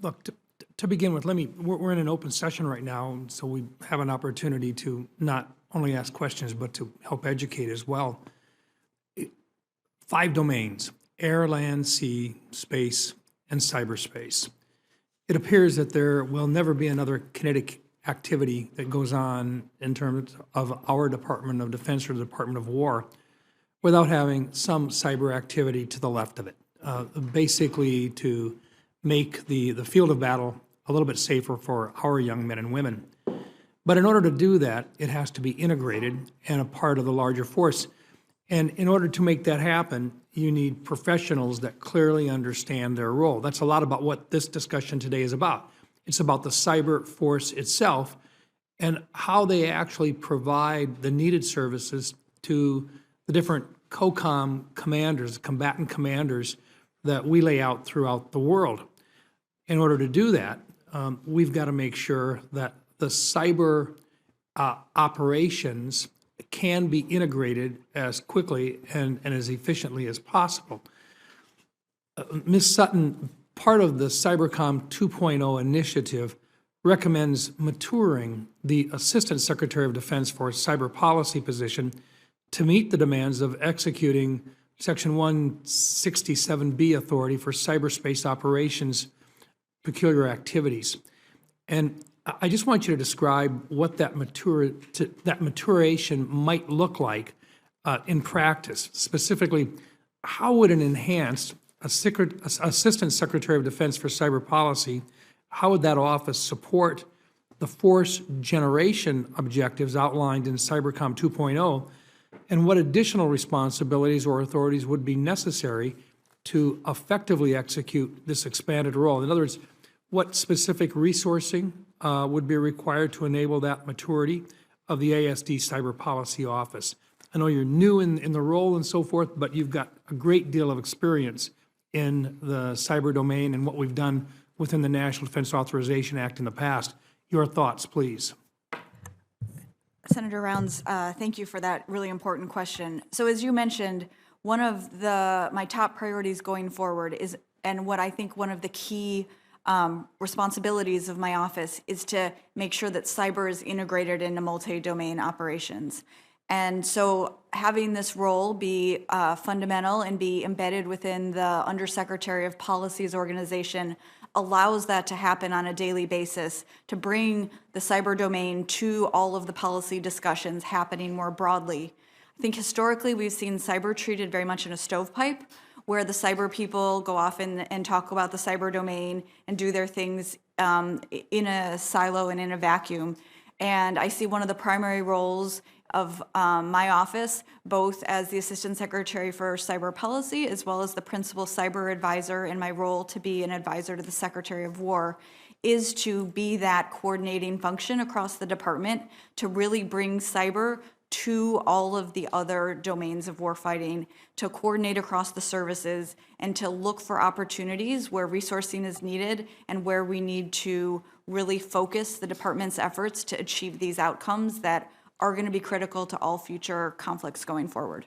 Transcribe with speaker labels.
Speaker 1: Look, to begin with, we're in an open session right now, so we have an opportunity to not only ask questions, but to help educate as well. 5 domains: air, land, sea, space, and cyberspace. It appears that there will never be another kinetic activity that goes on in terms of our Department of Defense or the Department of War without having some cyber activity to the left of it, basically to make the field of battle a little bit safer for our young men and women. But in order to do that, it has to be integrated and a part of the larger force. And in order to make that happen, you need professionals that clearly understand their role. That's a lot about what this discussion today is about. It's about the cyber force itself and how they actually provide the needed services to the different COCOM commanders, combatant commanders that we lay out throughout the world. In order to do that, we've got to make sure that the cyber operations can be integrated as quickly and as efficiently as possible. Ms. Sutton, part of the Cybercom 2.0 initiative recommends maturing the Assistant Secretary of Defense for Cyber Policy position to meet the demands of executing Section 167B authority for cyberspace operations peculiar activities. And I just want you to describe what that maturation might look like in practice. Specifically, how would an enhanced Assistant Secretary of Defense for Cyber Policy, how would that office support the force generation objectives outlined in Cybercom 2.0, and what additional responsibilities or authorities would be necessary to effectively execute this expanded role? In other words, what specific resourcing would be required to enable that maturity of the ASD Cyber Policy Office? I know you're new in the role and so forth, but you've got a great deal of experience in the cyber domain and what we've done within the National Defense Authorization Act in the past. Your thoughts, please.
Speaker 2: Senator Rounds, thank you for that really important question. So as you mentioned, one of my top priorities going forward is, and what I think one of the key responsibilities of my office is to make sure that cyber is integrated into multi-domain operations. And so having this role be fundamental and be embedded within the Undersecretary of Policy's organization allows that to happen on a daily basis, to bring the cyber domain to all of the policy discussions happening more broadly. I think historically we've seen cyber treated very much in a stovepipe, where the cyber people go off and talk about the cyber domain and do their things in a silo and in a vacuum. And I see one of the primary roles of my office, both as the Assistant Secretary for Cyber Policy as well as the Principal Cyber Advisor in my role to be an advisor to the Secretary of War, is to be that coordinating function across the department to really bring cyber to all of the other domains of warfighting, to coordinate across the services, and to look for opportunities where resourcing is needed and where we need to really focus the department's efforts to achieve these outcomes that are going to be critical to all future conflicts going forward.